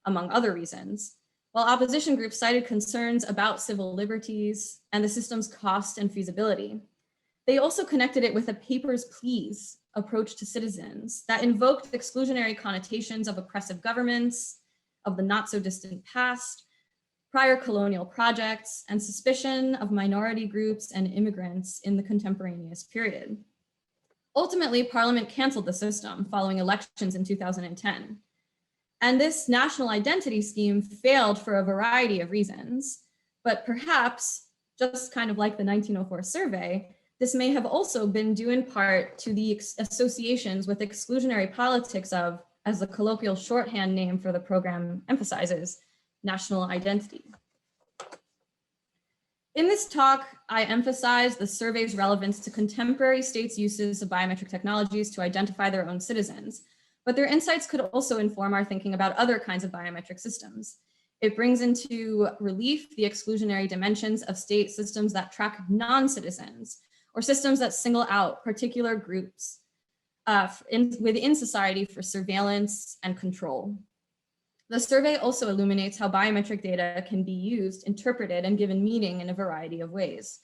among other reasons. While opposition groups cited concerns about civil liberties and the system's cost and feasibility, they also connected it with a papers, please approach to citizens that invoked exclusionary connotations of oppressive governments, of the not so distant past, prior colonial projects, and suspicion of minority groups and immigrants in the contemporaneous period. Ultimately, Parliament canceled the system following elections in 2010. And this national identity scheme failed for a variety of reasons, but perhaps, just kind of like the 1904 survey, this may have also been due in part to the associations with exclusionary politics of, as the colloquial shorthand name for the program emphasizes, national identity. In this talk, I emphasize the survey's relevance to contemporary states' uses of biometric technologies to identify their own citizens, but their insights could also inform our thinking about other kinds of biometric systems. It brings into relief the exclusionary dimensions of state systems that track non-citizens, or systems that single out particular groups within society for surveillance and control. The survey also illuminates how biometric data can be used, interpreted, and given meaning in a variety of ways.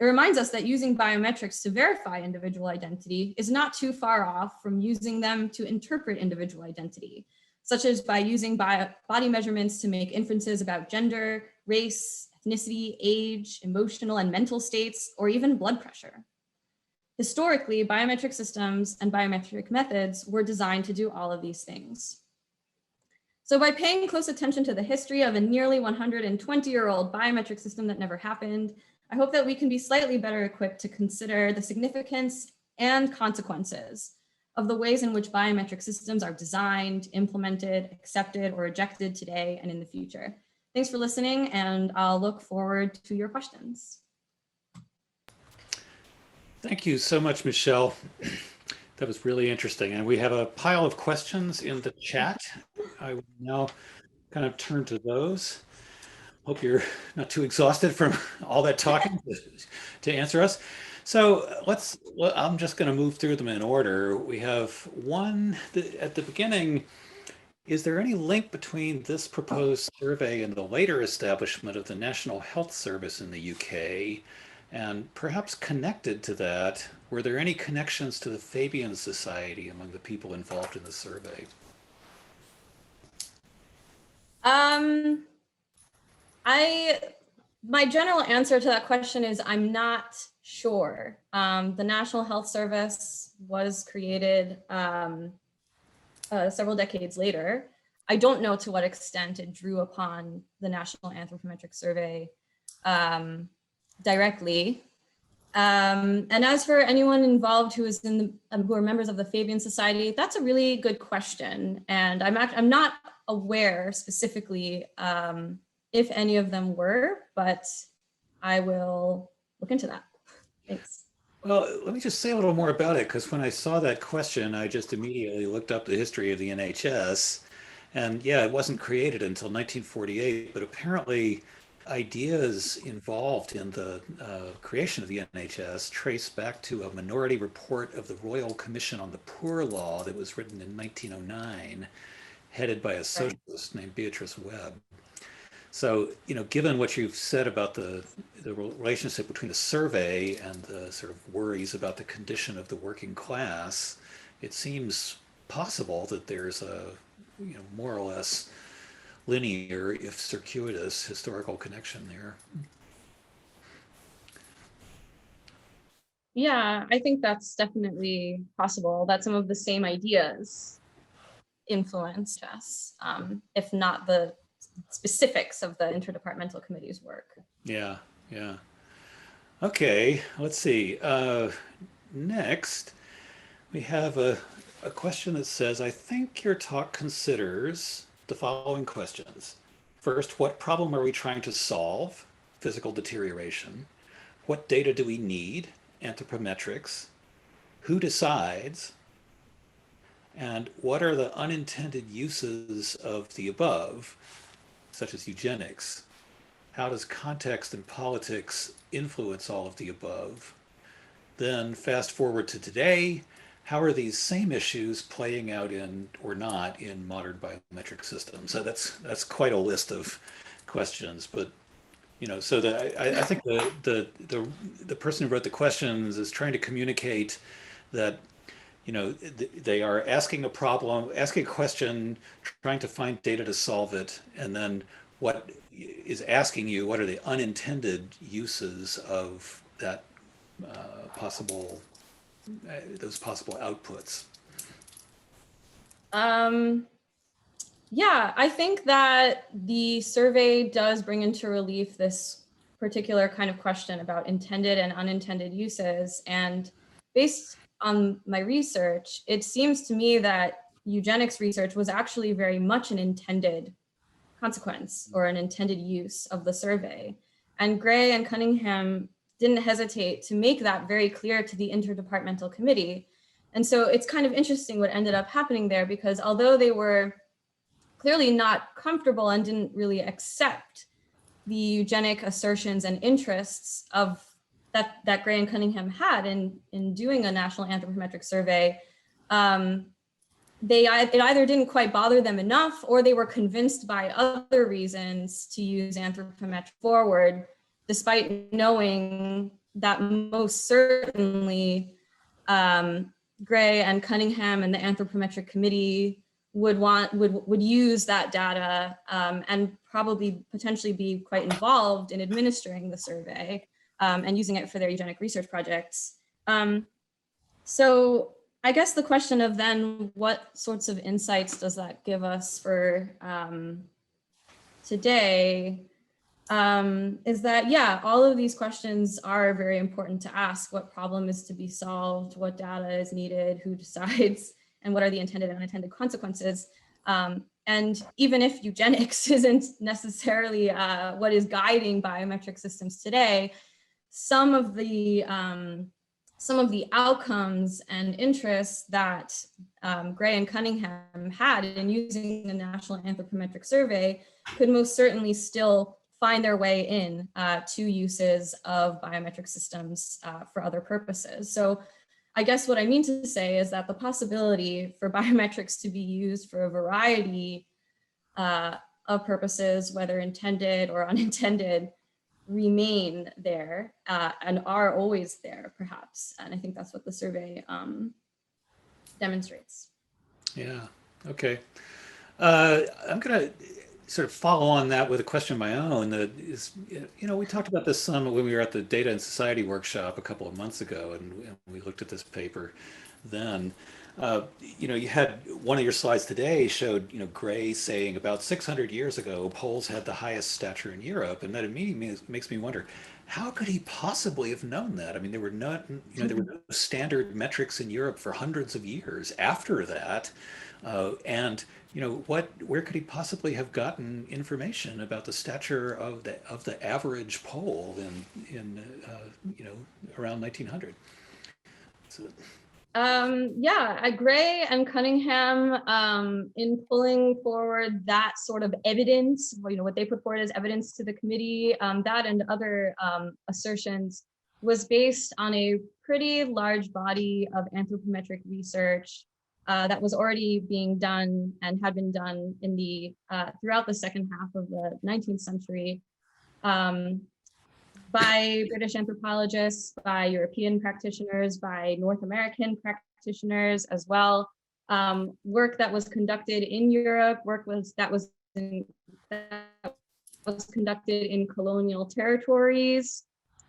It reminds us that using biometrics to verify individual identity is not too far off from using them to interpret individual identity, such as by using body measurements to make inferences about gender, race, ethnicity, age, emotional and mental states, or even blood pressure. Historically, biometric systems and biometric methods were designed to do all of these things. So by paying close attention to the history of a nearly 120-year-old biometric system that never happened, I hope that we can be slightly better equipped to consider the significance and consequences of the ways in which biometric systems are designed, implemented, accepted, or rejected today and in the future. Thanks for listening, and I'll look forward to your questions. Thank you so much, Michelle. That was really interesting. And we have a pile of questions in the chat. I will now kind of turn to those. Hope you're not too exhausted from all that talking to answer us. So I'm just going to move through them in order. We have one at the beginning. Is there any link between this proposed survey and the later establishment of the National Health Service in the UK? And perhaps connected to that, were there any connections to the Fabian Society among the people involved in the survey? My general answer to that question is I'm not sure. The National Health Service was created several decades later. I don't know to what extent it drew upon the National Anthropometric Survey directly. And as for anyone involved who is in the, who are members of the Fabian Society, that's a really good question. And I'm not aware specifically if any of them were, but I will look into that. Thanks. Well, let me just say a little more about it, because when I saw that question, I just immediately looked up the history of the NHS. And yeah, it wasn't created until 1948, but apparently ideas involved in the creation of the NHS trace back to a minority report of the Royal Commission on the Poor Law that was written in 1909, headed by a Right. socialist named Beatrice Webb. So, given what you've said about the relationship between the survey and the sort of worries about the condition of the working class, it seems possible that there's a, more or less linear, if circuitous, historical connection there. Yeah, I think that's definitely possible that some of the same ideas influenced us, if not the specifics of the Interdepartmental Committee's work. Yeah, yeah. Okay, let's see. Next, we have a question that says, I think your talk considers the following questions. First, what problem are we trying to solve? Physical deterioration. What data do we need? Anthropometrics. Who decides? And what are the unintended uses of the above, such as eugenics? How does context and politics influence all of the above? Then fast forward to today, how are these same issues playing out in or not in modern biometric systems? So that's quite a list of questions, but so I think the person who wrote the questions is trying to communicate that they are asking a problem, asking a question, trying to find data to solve it, and then what is asking you, what are the unintended uses of that possible those possible outputs? Yeah, I think that the survey does bring into relief this particular kind of question about intended and unintended uses. And based on my research, it seems to me that eugenics research was actually very much an intended consequence or an intended use of the survey. And Gray and Cunningham didn't hesitate to make that very clear to the Interdepartmental Committee. And so it's kind of interesting what ended up happening there, because although they were clearly not comfortable and didn't really accept the eugenic assertions and interests of that Gray and Cunningham had in doing a national anthropometric survey, it either didn't quite bother them enough, or they were convinced by other reasons to use anthropometric forward, despite knowing that most certainly Gray and Cunningham and the Anthropometric Committee would use that data and probably potentially be quite involved in administering the survey and using it for their eugenic research projects. So I guess the question of then what sorts of insights does that give us for today is that, yeah, all of these questions are very important to ask. What problem is to be solved? What data is needed? Who decides? And what are the intended and unintended consequences? And even if eugenics isn't necessarily what is guiding biometric systems today, some of the outcomes and interests that Gray and Cunningham had in using the National Anthropometric Survey could most certainly still find their way in to uses of biometric systems for other purposes. So I guess what I mean to say is that the possibility for biometrics to be used for a variety of purposes, whether intended or unintended, remain there and are always there, perhaps. And I think that's what the survey demonstrates. Yeah. Okay. I'm gonna sort of follow on that with a question of my own. That is, we talked about this some when we were at the Data and Society workshop a couple of months ago, and we looked at this paper then. You had one of your slides today showed, Gray saying about 600 years ago, Poles had the highest stature in Europe, and that immediately makes me wonder, how could he possibly have known that? I mean, there were not, there were no standard metrics in Europe for hundreds of years after that, and where could he possibly have gotten information about the stature of the average Pole around 1900? So, yeah, Gray and Cunningham, in pulling forward that sort of evidence, what they put forward as evidence to the committee, that and other assertions was based on a pretty large body of anthropometric research that was already being done and had been done in the throughout the second half of the 19th century. By British anthropologists, by European practitioners, by North American practitioners as well. Work that was conducted in Europe, that was conducted in colonial territories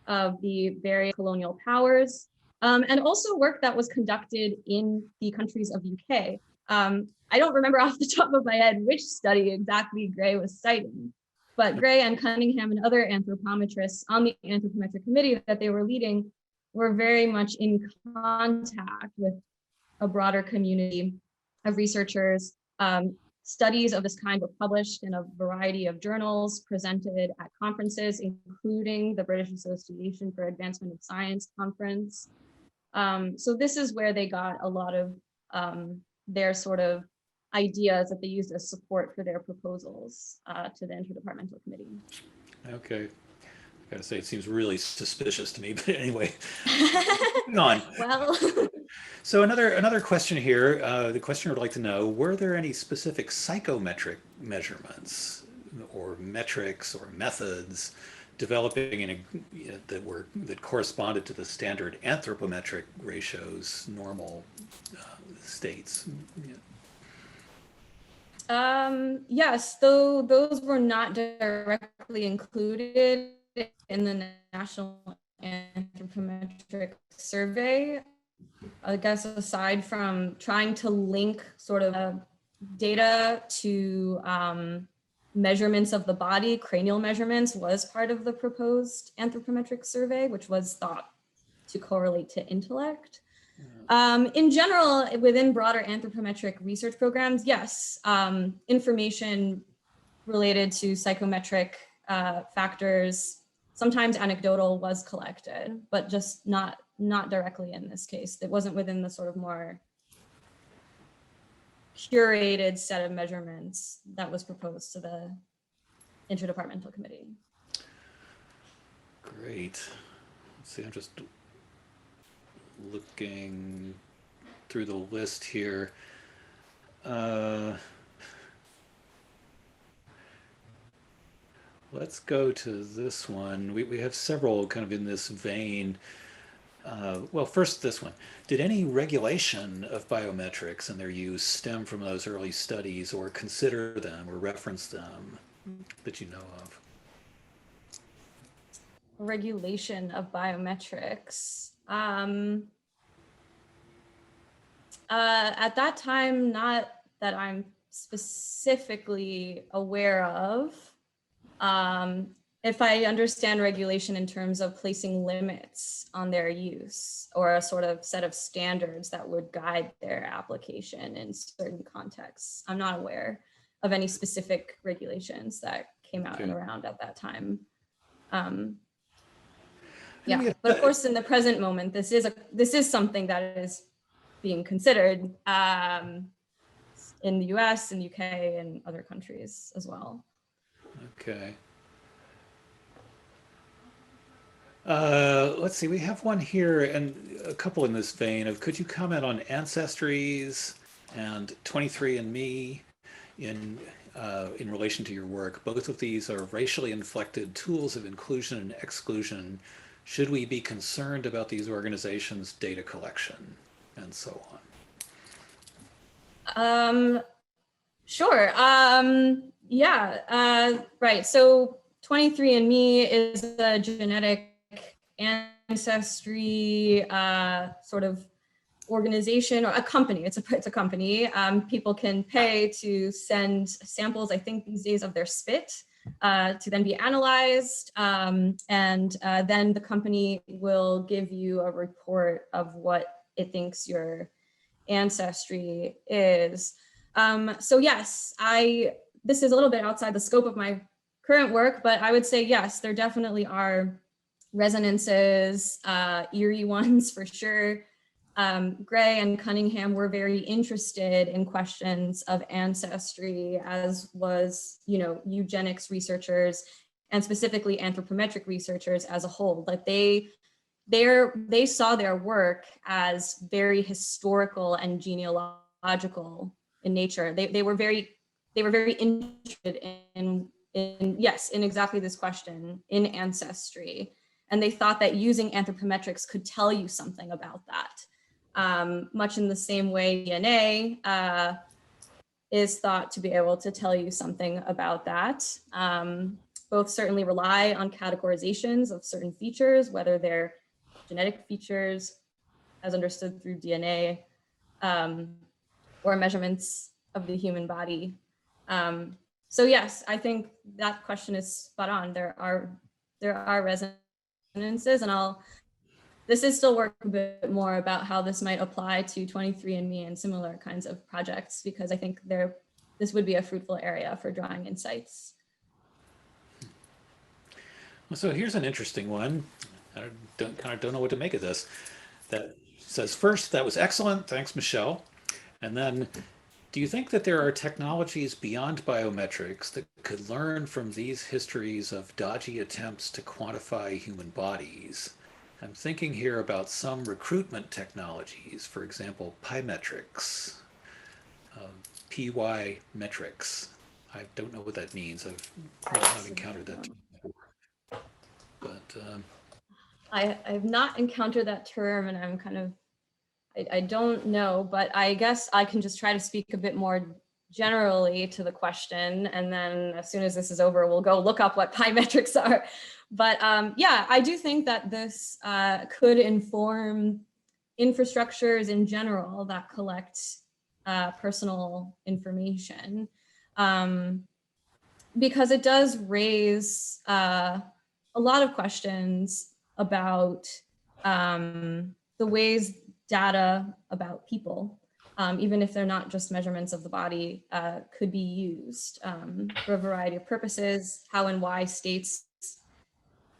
of the various colonial powers, and also work that was conducted in the countries of UK. I don't remember off the top of my head which study exactly Gray was citing, but Gray and Cunningham and other anthropometrists on the Anthropometric Committee that they were leading were very much in contact with a broader community of researchers. Studies of this kind were published in a variety of journals, presented at conferences, including the British Association for Advancement of Science conference. So this is where they got a lot of their sort of ideas that they used as support for their proposals to the Inter-departmental Committee. okay. I gotta say, it seems really suspicious to me, but anyway, moving on. Well, So another question here. The questioner would like to know, were there any specific psychometric measurements or metrics or methods developing that corresponded to the standard anthropometric ratios, normal states? yes, though those were not directly included in the National Anthropometric Survey. I guess aside from trying to link sort of data to measurements of the body, cranial measurements was part of the proposed anthropometric survey, which was thought to correlate to intellect. In general, within broader anthropometric research programs, yes, information related to psychometric factors, sometimes anecdotal, was collected, but just not directly in this case. It wasn't within the sort of more curated set of measurements that was proposed to the Inter-departmental Committee. Great. Let's see, I'm just looking through the list here. Let's go to this one. We have several kind of in this vein. Well, first this one. Did any regulation of biometrics and their use stem from those early studies, or consider them or reference them that you know of? Regulation of biometrics. At that time, not that I'm specifically aware of. If I understand regulation in terms of placing limits on their use, or a sort of set of standards that would guide their application in certain contexts, I'm not aware of any specific regulations that came out and around at that time. Yeah, but of course, in the present moment, this is something that is being considered in the US and UK and other countries as well. Okay. Let's see, we have one here and a couple in this vein of, could you comment on ancestries and 23andMe in relation to your work? Both of these are racially inflected tools of inclusion and exclusion. Should we be concerned about these organizations' data collection and so on? Sure. Yeah, right. So 23andMe is a genetic ancestry sort of organization or a company. It's a company. People can pay to send samples, I think these days, of their spit to then be analyzed. And then the company will give you a report of what it thinks your ancestry is. So yes, this is a little bit outside the scope of my current work, but I would say yes, there definitely are resonances, eerie ones for sure. Gray and Cunningham were very interested in questions of ancestry, as was, eugenics researchers and specifically anthropometric researchers as a whole. Like they saw their work as very historical and genealogical in nature. They were very interested in exactly this question, in ancestry. And they thought that using anthropometrics could tell you something about that. Much in the same way DNA is thought to be able to tell you something about that. Both certainly rely on categorizations of certain features, whether they're genetic features as understood through DNA, or measurements of the human body. So yes, I think that question is spot on. There are resonances, and this is still work a bit more about how this might apply to 23andMe and similar kinds of projects, because I think this would be a fruitful area for drawing insights. So here's an interesting one. I don't know what to make of this. That says, first, that was excellent. Thanks, Michelle. And then, do you think that there are technologies beyond biometrics that could learn from these histories of dodgy attempts to quantify human bodies? I'm thinking here about some recruitment technologies, for example, Pymetrics, PY metrics. I don't know what that means. I've not encountered that before. But I've not encountered that term, and I'm kind of, I don't know, but I guess I can just try to speak a bit more generally to the question. And then as soon as this is over, we'll go look up what Pymetrics are. But yeah, I do think that this could inform infrastructures in general that collect personal information, because it does raise a lot of questions about the ways data about people, even if they're not just measurements of the body, could be used for a variety of purposes, how and why states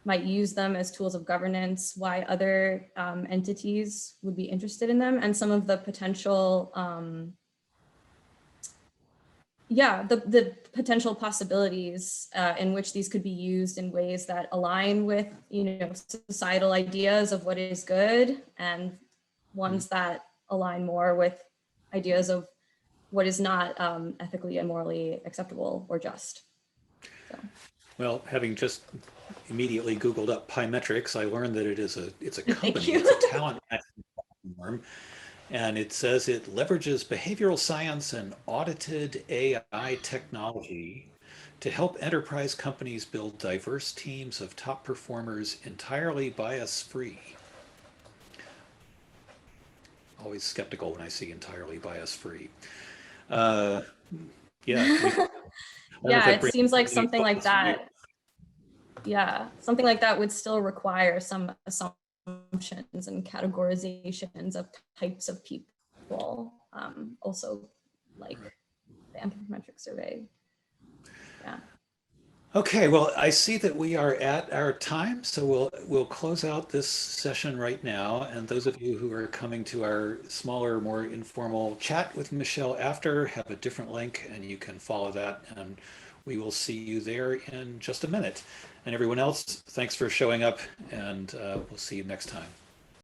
might use them as tools of governance, why other entities would be interested in them, and some of the potential, the potential possibilities in which these could be used in ways that align with, societal ideas of what is good, and ones that align more with ideas of what is not ethically and morally acceptable or just. So. well, having just immediately Googled up Pymetrics, I learned that it's a Thank company, you. it's a talent platform, and it says it leverages behavioral science and audited AI technology to help enterprise companies build diverse teams of top performers entirely bias-free. Always skeptical when I see entirely bias-free. Uh, yeah. Yeah, it seems like something like that. Yeah, something like that would still require some assumptions and categorizations of types of people. Also, like the Anthropometric Survey. Yeah. Okay, well, I see that we are at our time, so we'll close out this session right now. And those of you who are coming to our smaller, more informal chat with Michelle after have a different link, and you can follow that. And we will see you there in just a minute. And everyone else, thanks for showing up, and we'll see you next time.